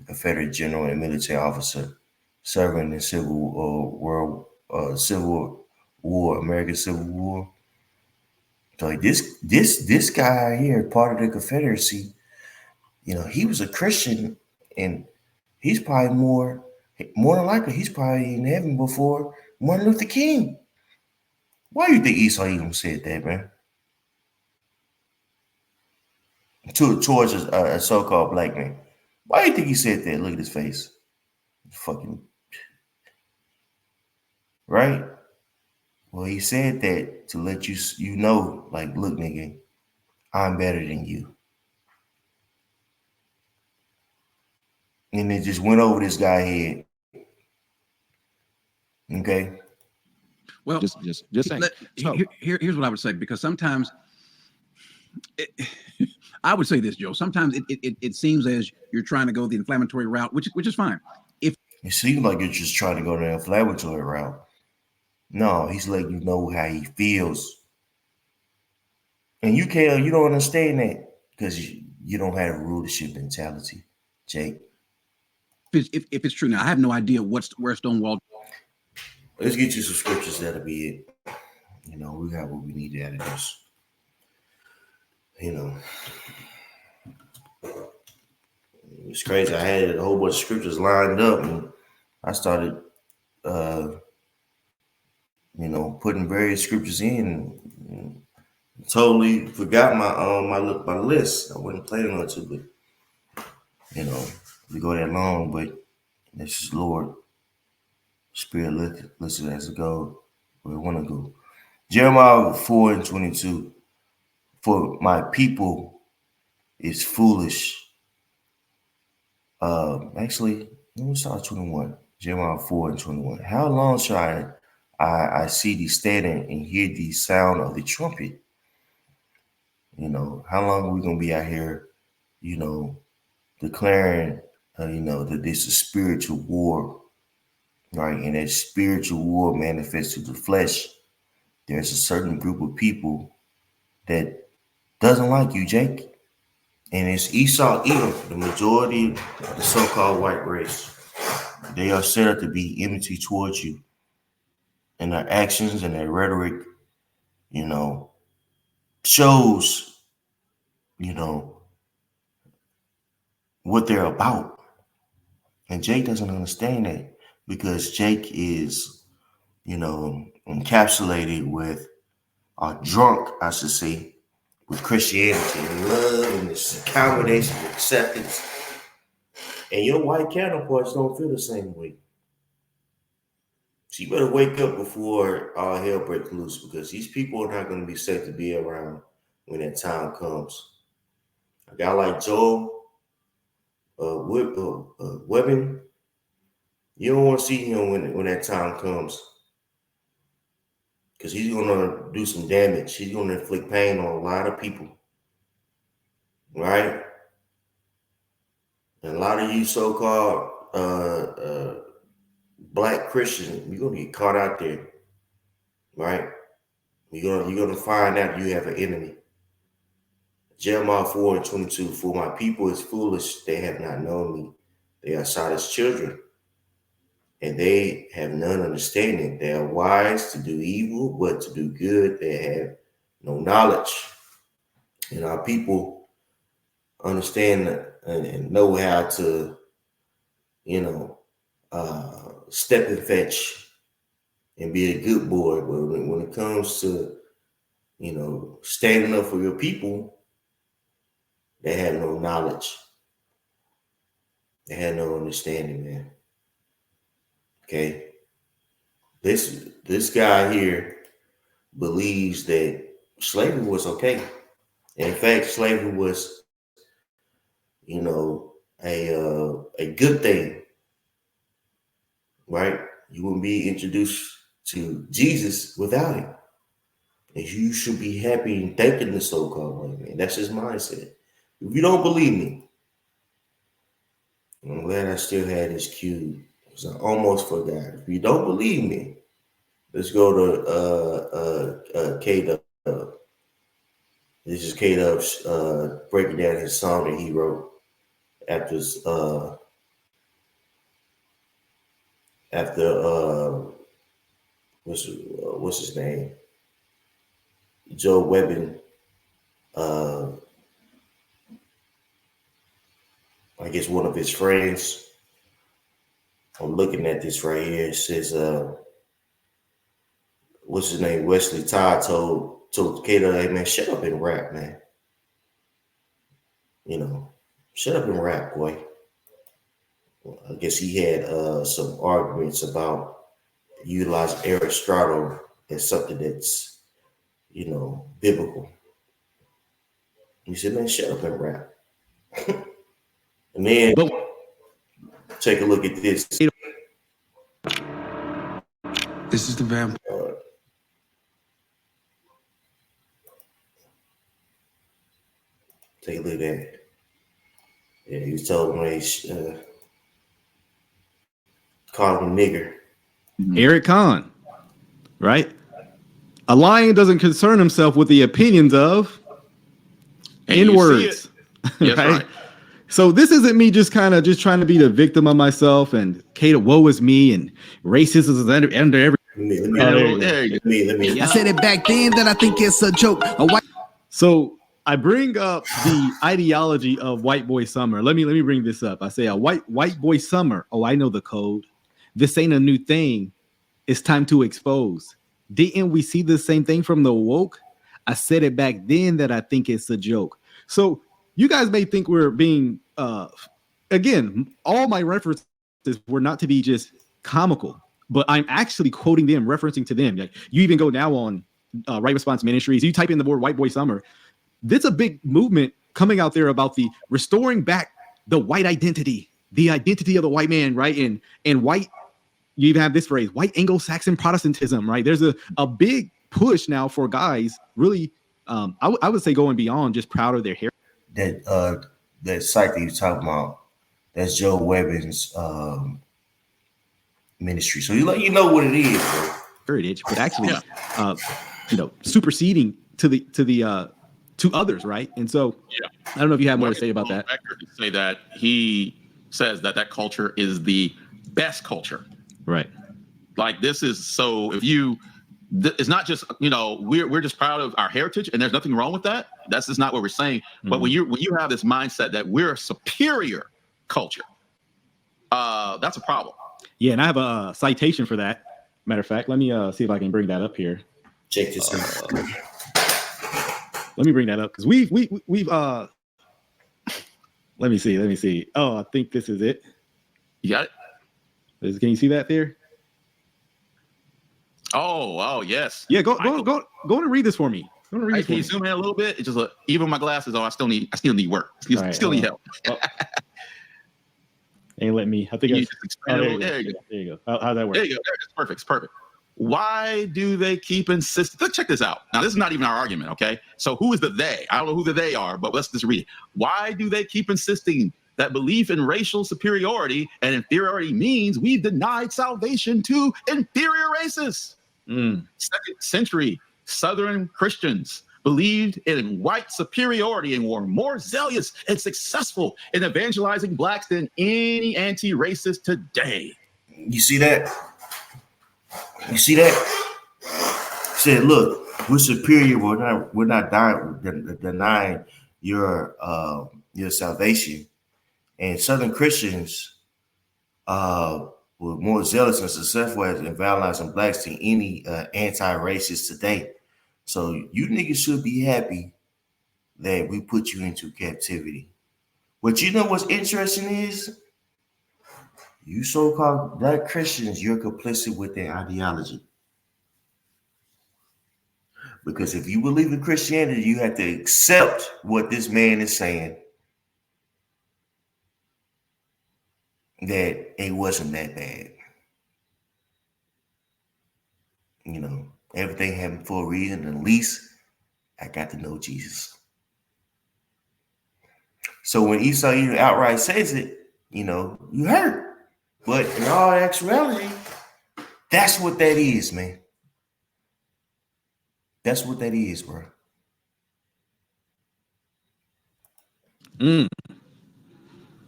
Confederate general and military officer serving in the Civil War, American Civil War. So like this guy here, part of the Confederacy, he was a Christian, and he's probably more than likely he's probably in heaven before Martin Luther King. Why do you think Esau even said that, man? Towards a so-called black man. Why do you think he said that? Look at his face. Fucking right. Well, he said that to let you know, like, look, nigga, I'm better than you. And it just went over this guy's head. Okay. Well, just saying. Here's what I would say, because sometimes I would say this, Joe. Sometimes it seems as you're trying to go the inflammatory route, which is fine. If it seems like you're just trying to go the inflammatory route. No, he's letting you know how he feels. And you don't understand that because you don't have a rulership mentality, Jake. if it's true, now I have no idea where Stonewall. Let's get you some scriptures. That'll be it. We got what we need out of this. It's crazy. I had a whole bunch of scriptures lined up, and I started, putting various scriptures in. And totally forgot my list. I wasn't planning on to, but we go that long. But this is Lord Spirit. Listen as it go where we want to go. Jeremiah 4:22. For my people is foolish. Actually, let me start 21. Jeremiah 4:21. How long shall I see thee standing and hear the sound of the trumpet? How long are we gonna be out here, declaring, that this is spiritual war, right? And that spiritual war manifests to the flesh. There's a certain group of people that doesn't like you, Jake. And it's Esau, Edom, the majority of the so-called white race. They are set up to be enmity towards you. And their actions and their rhetoric, shows, what they're about. And Jake doesn't understand that because Jake is, encapsulated with, drunk, I should say, with Christianity and love and this accommodation and acceptance. And your white counterparts don't feel the same way. So you better wake up before all hell breaks loose, because these people are not going to be safe to be around when that time comes. A guy like Joel Webbing, you don't want to see him when that time comes, because he's going to do some damage. He's going to inflict pain on a lot of people, right? And a lot of you so-called black Christians, you're going to get caught out there, right? You're gonna find out you have an enemy. Jeremiah 4:22. For my people is foolish; they have not known me. They are Sodom's children, and they have none understanding. They are wise to do evil, but to do good they have no knowledge. And our people understand and know how to, step and fetch and be a good boy. But when it comes to, standing up for your people, they have no knowledge. They had no understanding, man. Okay. This guy here believes that slavery was okay. And in fact, slavery was, a good thing, right? You wouldn't be introduced to Jesus without him. And you should be happy and thanking the so-called white man. That's his mindset. If you don't believe me, I'm glad I still had this cue because I almost forgot. If you don't believe me, let's go to K-Dub. This is K-Dub's breaking down his song that he wrote after what's his name? Joe Webbin. I guess one of his friends. I'm looking at this right here. It says, what's his name? Wesley Todd told Kato, hey man, shut up and rap, man. Shut up and rap, boy. Well, I guess he had some arguments about utilizing Aristotle as something that's, biblical. He said, man, shut up and rap. And then take a look at this. This is the vampire. Take a look at that. Yeah, he was told him called him a nigger. Eric Kahn, right? A lion doesn't concern himself with the opinions of N-words. Yes, right? So this isn't me just trying to be the victim of myself and Kato, woe is me, and racism is under every. Let me. I said it back then that I think it's a joke. So I bring up the ideology of white boy summer. Let me bring this up. I say a white boy summer. Oh, I know the code. This ain't a new thing. It's time to expose. Didn't we see the same thing from the woke? I said it back then that I think it's a joke. So you guys may think we're being, again, all my references were not to be just comical, but I'm actually quoting them, referencing to them. Like, you even go now on Right Response Ministries. You type in the word white boy summer. There's a big movement coming out there about the restoring back the white identity, the identity of the white man, right? And white, you even have this phrase, white Anglo-Saxon Protestantism, right? There's a big push now for guys really, I would say going beyond just proud of their hair. That site that you're talking about, that's Joe Webbin's ministry. So you know what it is, bro. Heritage, but actually, superseding to others, right? And so, I don't know if you have more to say about that. To say that he says that culture is the best culture, right? Like, this is so. If you, it's not just we're just proud of our heritage, and there's nothing wrong with that. That's just not what we're saying. Mm-hmm. But when you have this mindset that we're a superior culture, that's a problem. Yeah, and I have a citation for that. Matter of fact, let me see if I can bring that up here. Check this out. Let me bring that up because we've let me see. Oh, I think this is it. You got it? Can you see that there? Oh, yes. Yeah, go and read this for me. Can you zoom in a little bit? It's just even with my glasses on, I still need work. Still need help. Ain't let me. I think there you go. How'd that work? There you go. It's perfect. It's perfect. Why do they keep insisting? Let's check this out. Now, this is not even our argument, okay? So who is the they? I don't know who the they are, but let's just read it. Why do they keep insisting that belief in racial superiority and inferiority means we've denied salvation to inferior races? Second century Southern Christians believed in white superiority and were more zealous and successful in evangelizing blacks than any anti-racist today. You see that? You see that? Said, look, we're superior. We're not denying your salvation. And Southern Christians were more zealous and successful in vandalizing blacks than any anti-racist today. So you niggas should be happy that we put you into captivity. But you know what's interesting is you so-called black Christians, you're complicit with their ideology. Because if you believe in Christianity, you have to accept what this man is saying. That it wasn't that bad. You know, everything happened for a reason. At least I got to know Jesus. So when Esau even outright says it, you know, you hurt. But in all actuality, that's what that is, man. That's what that is, bro.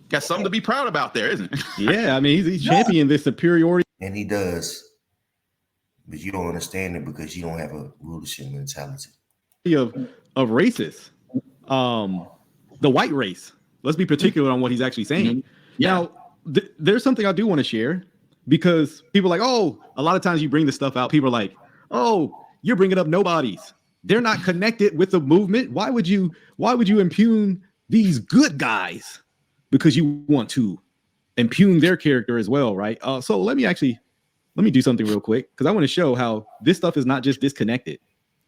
Got something to be proud about there, isn't it? Yeah, I mean, he's championing this superiority. And he does. But you don't understand it because you don't have a rulership mentality. Of races. The white race. Let's be particular on what he's actually saying. Yeah. Now, there's something I do want to share because people are like, oh, a lot of times you bring this stuff out. People are like, oh, you're bringing up nobodies. They're not connected with the movement. Why would you impugn these good guys? Because you want to impugn their character as well, right? So let me do something real quick because I want to show how this stuff is not just disconnected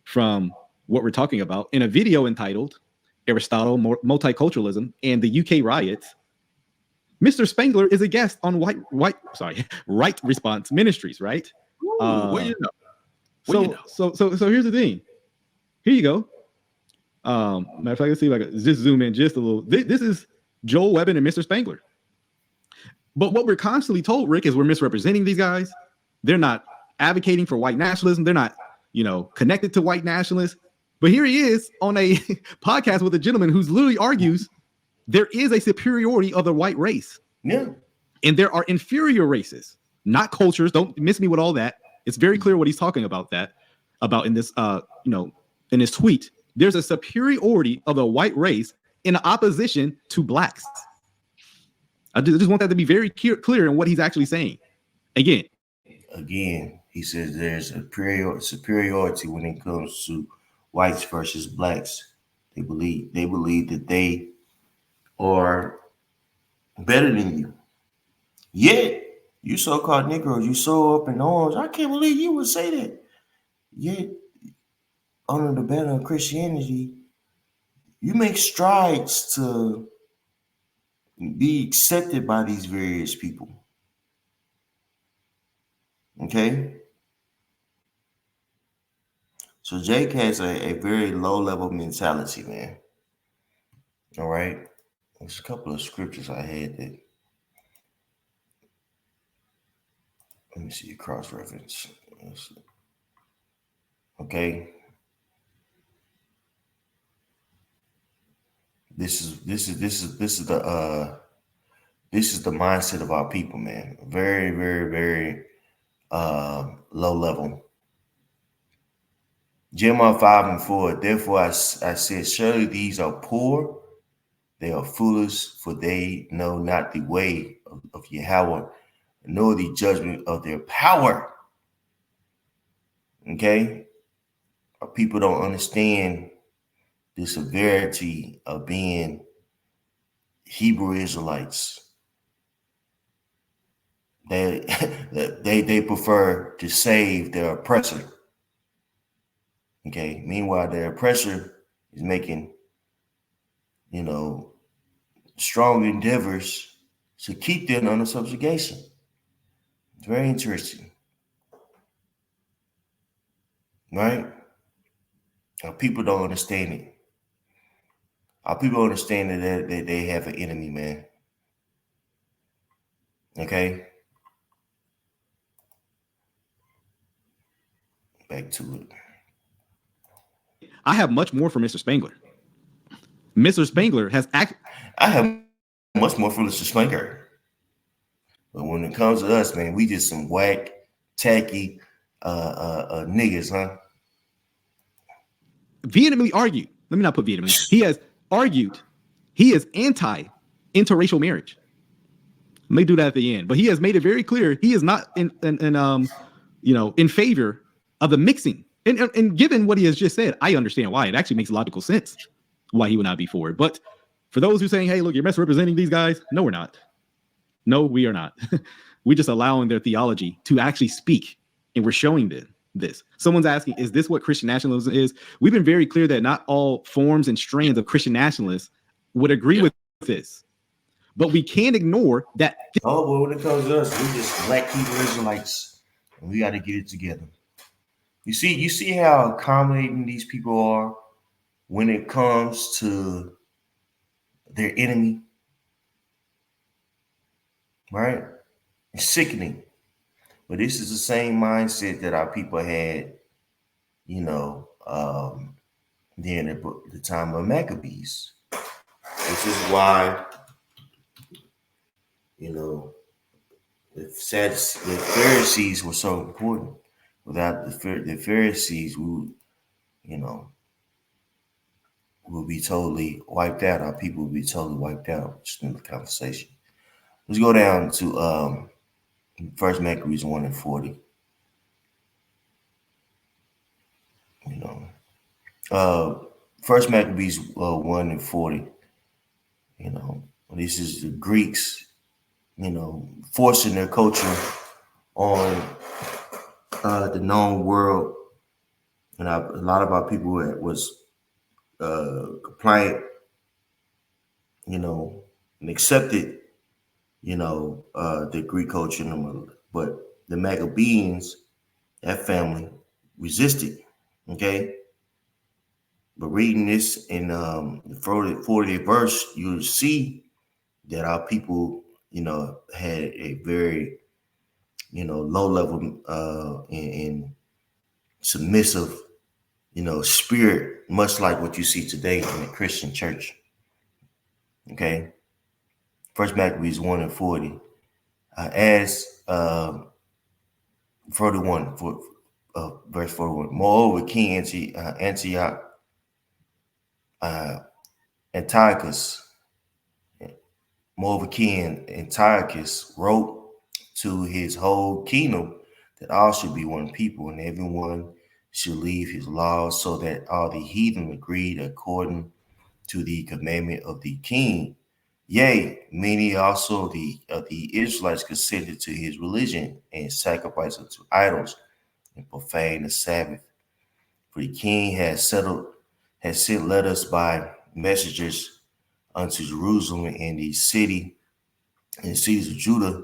from what we're talking about. In a video entitled Aristotle, Multiculturalism, and the UK Riots, Mr. Spangler is a guest on Right Response Ministries, right? Well, you know. So here's the thing. Here you go. Matter of fact, let's see if I can just zoom in just a little. This is Joel Webbin and Mr. Spangler. But what we're constantly told, Rick, is we're misrepresenting these guys. They're not advocating for white nationalism. They're not, connected to white nationalists. But here he is on a podcast with a gentleman who's literally argues there is a superiority of the white race. Yeah. And there are inferior races, not cultures. Don't miss me with all that. It's very clear what he's talking about in this, in his tweet. There's a superiority of the white race in opposition to blacks. I just want that to be very clear in what he's actually saying. Again, he says there's a superiority when it comes to whites versus blacks. They believe that they are better than you. Yet, you so-called Negroes, you so up in arms. I can't believe you would say that. Yet, under the banner of Christianity, you make strides to be accepted by these various people. Okay? So Jake has a very low-level mentality, man. All right? There's a couple of scriptures I had that. Let me see a cross-reference. Okay. This is the mindset of our people, man. Very, very, very low level. Jeremiah 5:4. Therefore I said, surely these are poor, they are foolish, for they know not the way of Yahweh, nor the judgment of their power. Okay? Our people don't understand the severity of being Hebrew Israelites. They prefer to save their oppressor. Okay. Meanwhile, their oppressor is making, strong endeavors to keep them under subjugation. It's very interesting. Right? Our people don't understand it. Our people understand that they have an enemy, man. Okay? Back to it. I have much more for Mr. Spangler. Mr. Spangler has I have much more for Mr. Spangler. But when it comes to us, man, we just some whack, tacky niggas, huh? vehemently argued. Let me not put vehemently. He has argued. He is anti-interracial marriage. Let me do that at the end. But he has made it very clear he is not in favor of the mixing. And given what he has just said, I understand why. It actually makes logical sense why he would not be for it. But for those who are saying, hey, look, you're misrepresenting these guys. No, we're not. No, we are not. We're just allowing their theology to actually speak. And we're showing them this. Someone's asking, is this what Christian nationalism is? We've been very clear that not all forms and strands of Christian nationalists would agree with this. But we can't ignore that. Oh, but when it comes to us, we just black Hebrew Israelites, and we got to get it together. You see how accommodating these people are when it comes to their enemy, right? It's sickening. But this is the same mindset that our people had, during the time of Maccabees. This is why, the Pharisees were so important. Without the Pharisees, we will be totally wiped out. Our people will be totally wiped out. Just in the conversation. Let's go down to First Maccabees 1:40. First Maccabees 1:40. This is the Greeks, forcing their culture on the known world, and a lot of our people was compliant, and accepted, the Greek culture, but the Maccabees, that family, resisted. Okay, but reading this in the 40th verse, you'll see that our people, had a very, low level and submissive, spirit, much like what you see today in the Christian church. Okay. First Maccabees 1:40. As 41, verse 41. Moreover, King Antiochus, wrote to his whole kingdom that all should be one people, and everyone should leave his laws, so that all the heathen agreed according to the commandment of the king. Yea, many also of the Israelites consented to his religion and sacrificed unto idols and profaned the Sabbath. For the king had sent letters by messengers unto Jerusalem and the cities of Judah,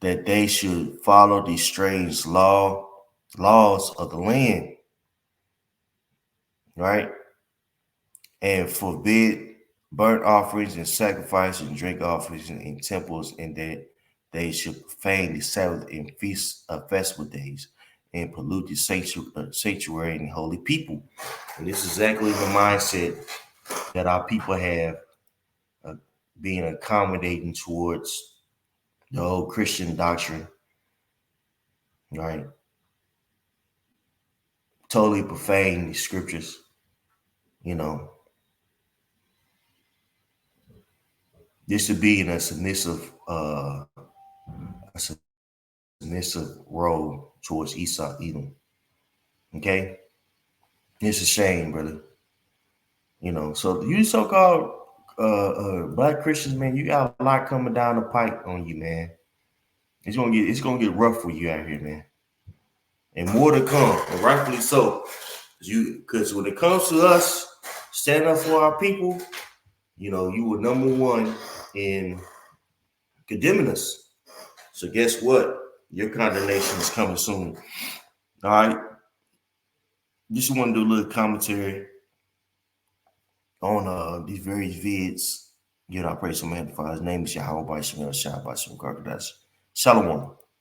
that they should follow the strange laws of the land, right? And forbid burnt offerings and sacrifices and drink offerings in temples, and that they should profane the Sabbath and feast of festival days and pollute the sanctuary and holy people. And this is exactly the mindset that our people have, being accommodating towards the old Christian doctrine, right? Totally profane the scriptures, This should be in a submissive role towards Esau, Edom. Okay? It's a shame, brother. So you so-called black Christians, man, you got a lot coming down the pipe on you, man. It's gonna get rough for you out here, man. And more to come, and rightfully so. Because when it comes to us standing up for our people, you were number one in condemning us. So guess what? Your condemnation is coming soon. All right. Just want to do a little commentary on these various vids. Give our praise to magnify. His name is Yahweh by Shem Shah by Shem Karkadash. Shalom.